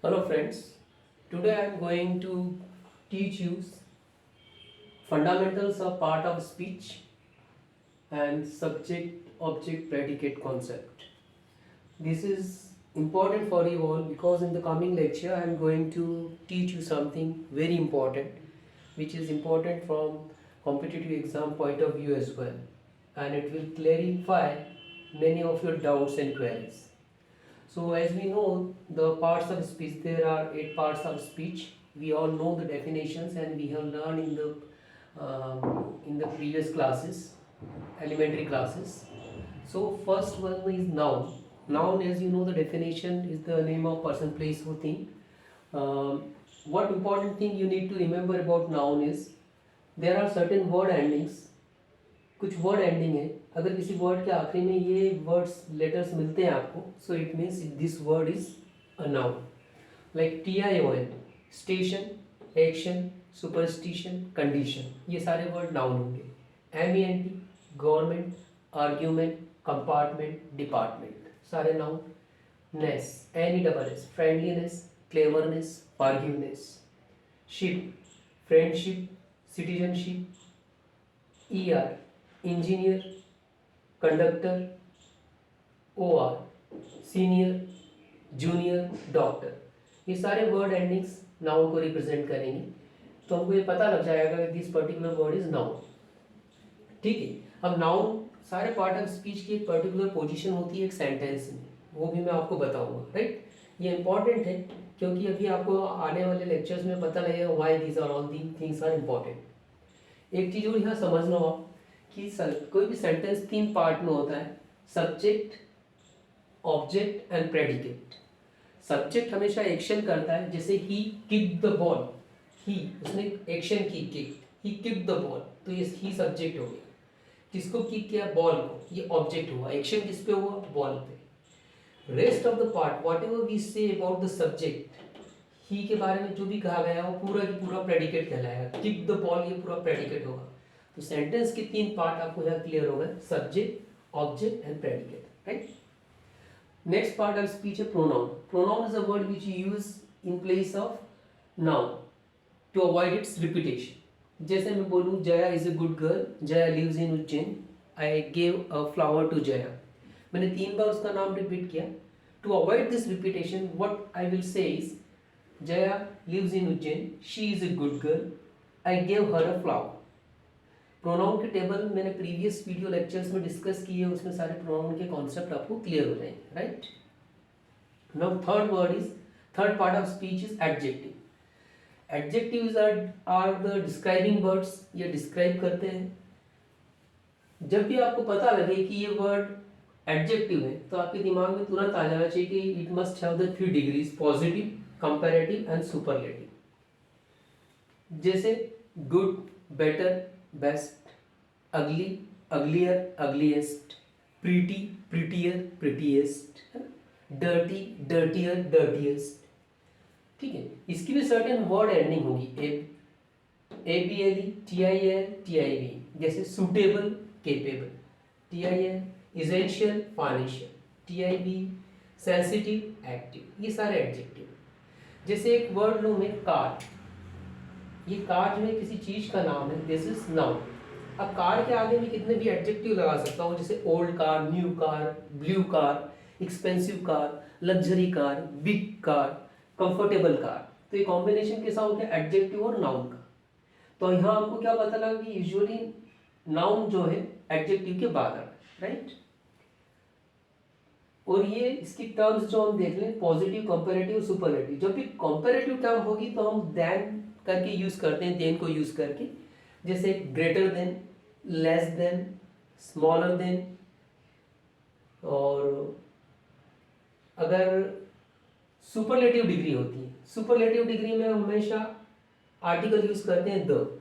Hello friends, today I am going to teach you fundamentals of part of speech and subject object predicate concept. This is important for you all because in the coming lecture I am going to teach you something very important which is important from competitive exam point of view as well, and it will clarify many of your doubts and queries. So as we know the parts of speech, there are 8 parts of speech. We all know the definitions and we have learned in the previous classes, elementary classes. So first one is noun. Noun, as you know, the definition is the name of person, place or thing. What important thing you need to remember about noun is there are certain word endings. कुछ word ending है, अगर किसी word के आखिरी में ये words letters मिलते हैं आपको, so it means this word is a noun. Like TION, station, action, superstition, condition, ये सारे वर्ड नाउन होंगे. MENT, government, argument, compartment, department, सारे noun. Ness, NESS, friendliness, cleverness, argueness. Ship, friendship, citizenship. ER, engineer, conductor. OR, senior, junior, doctor. ये सारे word endings noun को represent करेंगे, तो हमको ये पता लग जाएगा कि this particular word is noun. ठीक है. अब नाउन सारे पार्ट ऑफ स्पीच की एक पर्टिकुलर पोजीशन होती है एक सेंटेंस में, वो भी मैं आपको बताऊंगा. राइट. ये इंपॉर्टेंट है क्योंकि अभी आपको आने वाले लेक्चर्स में पता लगेगा why these are all the things are important. एक चीज और यहाँ समझना हो कि कोई भी सेंटेंस 3 पार्ट में होता है: subject, object and predicate. Subject हमेशा एक्शन करता है, जैसे ही किक द बॉल, ही उसने एक्शन की, kick, he kick the ball, तो ये ही सब्जेक्ट हो गया. किसको किक किया? बॉल को, ये ऑब्जेक्ट हुआ. एक्शन किस पे हुआ? बॉल पे. Rest of the part whatever we say about the subject, ही के बारे में जो भी कहा गया वो पूरा की पूरा प्रेडिकेट कहलाएगा. किक द बॉल, ये पूरा प्रेडिकेट होगा. तो सेंटेंस के 3 पार्ट आपको यहाँ क्लियर हो गए: subject, object and predicate. Right. Next part of speech है pronoun. Pronoun is a word which you use in place of noun to avoid its repetition. जैसे मैं बोलूँ Jaya is a good girl, Jaya lives in Ujjain, I gave a flower to Jaya. मैंने 3 बार उसका नाम repeat किया. To avoid this repetition what I will say is Jaya lives in Ujjain, she is a good girl, I gave her a flower. Pronoun के table मैंने previous video lectures में discuss किए, उसमें सारे प्रोनाउन के कॉन्सेप्ट आपको क्लियर हो जाएंगे. Right. Now third part of speech is adjective. Adjectives are the describing words, ये डिस्क्राइब करते हैं. जब भी आपको पता लगे कि ये वर्ड एडजेक्टिव है तो आपके दिमाग में तुरंत आ जाना चाहिए कि it must have the 3 degrees: positive, comparative and superlative. जैसे good, better, best. Ugly, uglier, ugliest. Pretty, prettier, prettiest. Dirty, dirtier, dirtiest. ठीक है. इसकी भी सर्टेन वर्ड एंडिंग होगी, ABLE, TIL, TIV. जैसे suitable, capable. TIL, essential, financial. TIV, sensitive, active. ये सारे adjective. जैसे एक वर्ड लो मैं कार, ये कार जो है किसी चीज का नाम है, दिस इज नाउन. अब कार के आगे मैं कितने भी एडजेक्टिव लगा सकता हूँ, जैसे old car, new car, blue car, expensive car, luxury car, big car, comfortable car. तो ये कॉम्बिनेशन कैसा हो गया? एडजेक्टिव और नाउन का. तो यहाँ आपको क्या पता लगा कि यूजुअली नाउन जो है एडजेक्टिव के बाद आता है. राइट. और ये इसकी टर्म्स जो हम देख लें, पॉजिटिव, कंपैरेटिव, सुपरलेटिव. जब भी कंपैरेटिव टर्म होगी तो हम देन करके यूज करते हैं, देन को यूज करके. जैसे greater than, less than, smaller than. और अगर सुपरलेटिव डिग्री होती है, सुपरलेटिव डिग्री में हमेशा आर्टिकल यूज करते हैं द.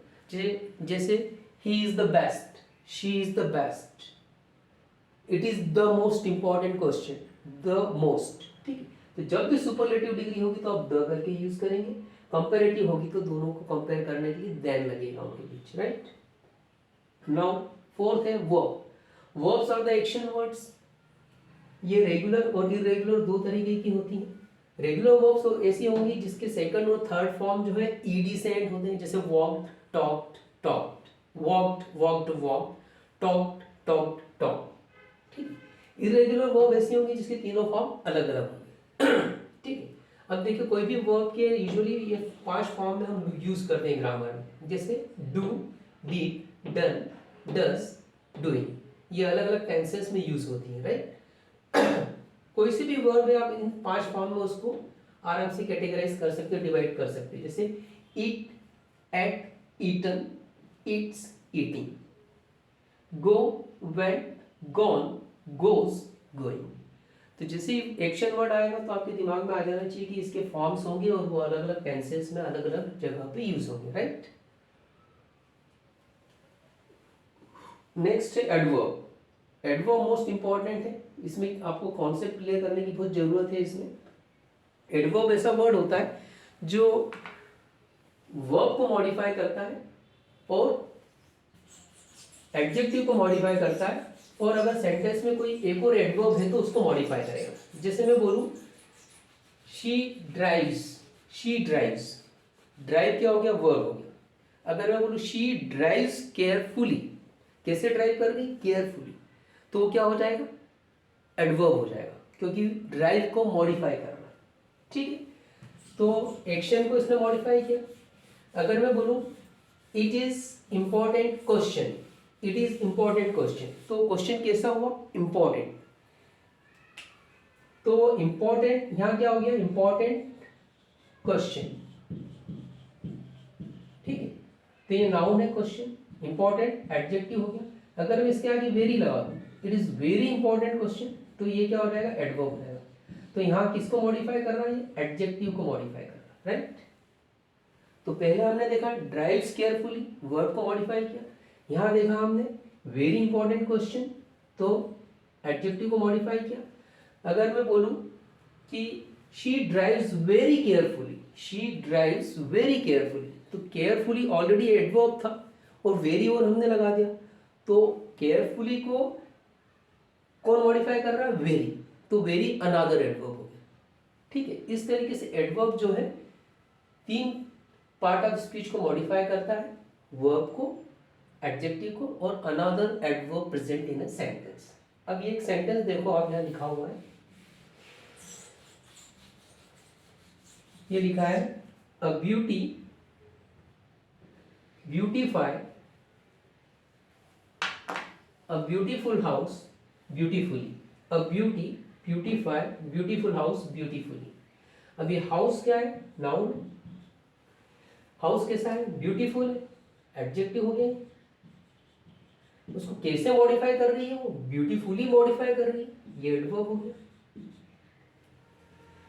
जैसे he is the best, she is the best. It is the most important question, the most. ठीक है. तो जब भी सुपरलेटिव डिग्री होगी तो आप द करके यूज करेंगे. कंपैरेटिव होगी तो दोनों को कंपेयर करने के लिए देन लगेगा उनके बीच. राइट. नाउ फोर्थ है verb. Verbs are the action words. ये रेगुलर और इरेगुलर 2 तरीके की होती हैं. रेगुलर वर्ब्स ऐसी होंगी जिसके सेकंड और थर्ड फॉर्म जो है ईडी से एंड होते हैं, जैसे walked, talked, talked, walked, walked, walked, talked, talked, talked. ठीक है। इरेगुलर वर्ब ऐसी होंगी जिसके तीनों फॉर्म अलग अलग होंगे। ठीक है। अब देखिए कोई भी वर्ब के यूजुअली ये 5 फॉर्म में हम यूज करते हैं ग्रामर में, जैसे do, did, done, does, doing, ये अलग अलग टेंसेस में यूज होती है, राइट। कोई सी भी वर्ब है आप इन 5 फॉर्म में उसको आराम से कैटेगराइज कर सकते हो, डिवाइड कर सकते हो, जैसे ईट, एट, ईटन, ईट्स, ईटिंग, गो, वेंट, गॉन, गोज, गोइंग। तो जैसे एक्शन वर्ड आएगा तो आपके दिमाग में आ जाना चाहिए कि इसके फॉर्म्स होंगे और वो अलग अलग टेंसेस में अलग अलग जगह पे यूज होंगे, राइट। नेक्स्ट है एडवर्ब। एडवर्ब मोस्ट इंपॉर्टेंट है, इसमें आपको कॉन्सेप्ट क्लियर करने की बहुत जरूरत है। इसमें एडवर्ब ऐसा वर्ड होता है जो वर्ब को मॉडिफाई करता है और एडजेक्टिव को मॉडिफाई करता है, और अगर सेंटेंस में कोई एक और एडवर्ब है तो उसको मॉडिफाई करेगा। जैसे मैं बोलूं she drives, she drives, drive क्या हो गया, वर्ब हो गया। अगर मैं बोलूं शी ड्राइव्स केयरफुली, कैसे ड्राइव कर रही, केयरफुली, तो वो क्या हो जाएगा, एडवर्ब हो जाएगा, क्योंकि ड्राइव को मॉडिफाई कर रहा है। ठीक है। तो एक्शन को इसने मॉडिफाई किया। अगर मैं बोलूं it is important question, it is important question, तो क्वेश्चन कैसा हुआ, इंपॉर्टेंट। तो इंपॉर्टेंट यहां क्या हो गया, इंपॉर्टेंट क्वेश्चन। ठीक है। तो ये नाउन है क्वेश्चन, इंपॉर्टेंट एडजेक्टिव हो गया। अगर मैं इसके आगे वेरी लगा दूं, it is very important question, तो ये क्या हो जाएगा, एडवर्ब हो जाएगा। तो यहां किसको मॉडिफाई कर रहा है, एडजेक्टिव को मॉडिफाई कर रहा है, राइट। तो पहले हमने देखा ड्राइव्स केयरफुली, वर्ब को मॉडिफाई किया। यहां देखा हमने वेरी इंपॉर्टेंट क्वेश्चन, तो एडजेक्टिव को मॉडिफाई किया। अगर मैं बोलूं कि she drives very carefully, she drives very carefully, तो केयरफुली ऑलरेडी एडवर्ब था और वेरी और हमने लगा दिया, तो केयरफुली को कौन मॉडिफाई कर रहा है, वेरी, तो वेरी अनदर एडवर्ब हो गया। ठीक है। इस तरीके से एडवर्ब जो है 3 पार्ट ऑफ स्पीच को मॉडिफाई करता है, वर्ब को, एडजेक्टिव को, और another adverb present in a sentence. अब ये एक सेंटेंस देखो, आप यहां लिखा हुआ है, ये लिखा है a beauty beautify a beautiful house beautifully, a beauty beautify beautiful house beautifully. अब ये हाउस क्या है, नाउन। हाउस कैसा है, ब्यूटीफुल है, एडजेक्टिव हो गया। उसको कैसे मॉडिफाई कर रही है, वो ब्यूटीफुली मॉडिफाई कर रही है, ये एडवर्ब हो गया।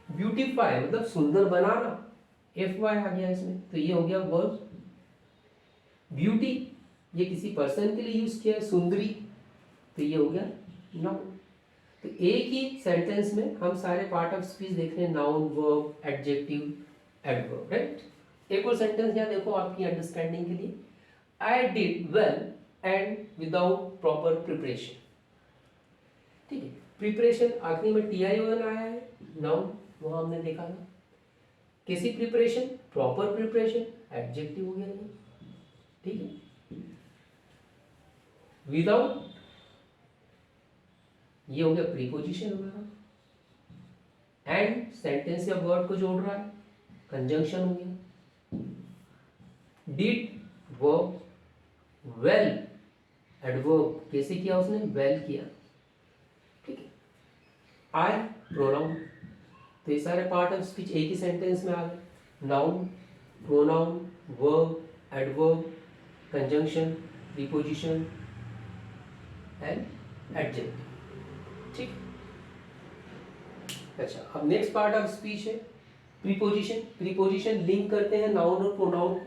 ब्यूटीफाई मतलब सुंदर बनाना, एफ वाई आ गया इसमें, तो ये हो गया वर्ब। ब्यूटी ये किसी पर्सन के लिए यूज किया है, सुंदरी, तो ये हो गया नाउन। तो एक ही सेंटेंस में हम सारे पार्ट ऑफ स्पीच देख रहे हैं, noun, verb, adjective, adverb, right. एक और सेंटेंस यहाँ देखो आपकी अंडरस्टैंडिंग के लिए, I did well and without proper preparation. ठीक है। प्रिपरेशन आखिरी में TION आया है, नाउन, वो हमने देखा था। कैसी प्रिपरेशन, प्रॉपर प्रिपरेशन, एडजेक्टिव हो गया ये। ठीक है। विदाउट ये हो गया प्रीपोजिशन वगैरह, एंड सेंटेंस या वर्ड को जोड़ रहा है, कंजंक्शन हो गया। डिड वर्ब, वेल एडवर्ब, कैसे किया उसने, वेल किया। ठीक है। आई प्रोनाउन, तो ये सारे पार्ट ऑफ स्पीच एक ही सेंटेंस में आ गए, noun, pronoun, verb, adverb, conjunction, preposition and adjective. ठीक। अच्छा, अब नेक्स्ट पार्ट ऑफ स्पीच है प्रीपोजिशन। प्रीपोजिशन लिंक करते हैं नाउन और प्रोनाउन को,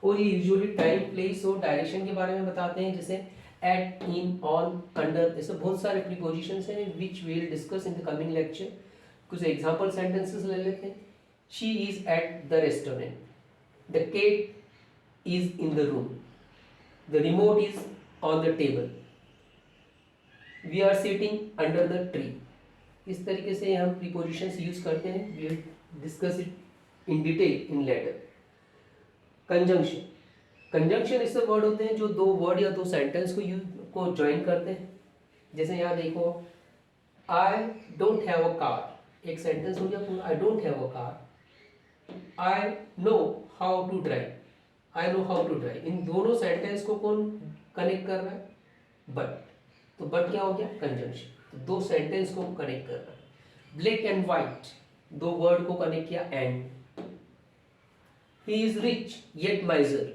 और ये यूजुअली टाइम, प्लेस और डायरेक्शन के बारे में बताते हैं, जैसे एट, इन, ऑन, अंडर, ऐसे बहुत सारे प्रीपोजिशंस हैं which we will discuss in the coming lecture. कुछ एग्जांपल सेंटेंसेस ले लेते हैं। She is at the restaurant, the cat is in the room, the remote is on the table, we are sitting under the tree. इस तरीके से हम prepositions use करते हैं. We will discuss it in detail in later. Conjunction. Conjunction ऐसे word होते हैं जो दो वर्ड या दो सेंटेंस को ज्वाइन करते हैं. जैसे यहाँ देखो, I don't have a car, एक सेंटेंस हो गया पूरा. I don't have a car. I know how to drive, I know how to drive. इन दोनों सेंटेंस को कौन कनेक्ट कर रहा है? बट. तो बट क्या हो गया? कंजंक्शन. तो दो सेंटेंस को कनेक्ट कर रहा है. ब्लैक एंड व्हाइट, दो वर्ड को कनेक्ट किया. And. He is rich yet माइजर,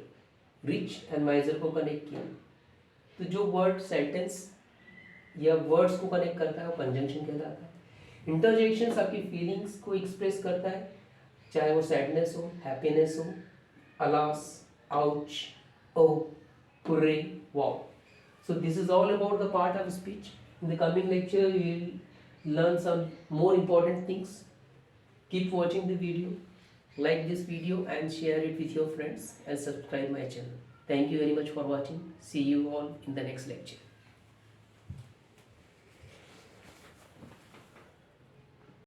rich and माइजर को कनेक्ट किया. तो जो वर्ड सेंटेंस या वर्ड्स को कनेक्ट करता है वो कंजंक्शन कहलाता है. इंटरजेक्शन आपकी फीलिंग्स को एक्सप्रेस करता है, चाहे वो सैडनेस हो, हैप्पीनेस हो, alas, ouch, oh, hooray, wow. So this is all about the part of speech. In the coming lecture, we will learn some more important things. Keep watching the video, like this video and share it with your friends and subscribe my channel. Thank you very much for watching. See you all in the next lecture.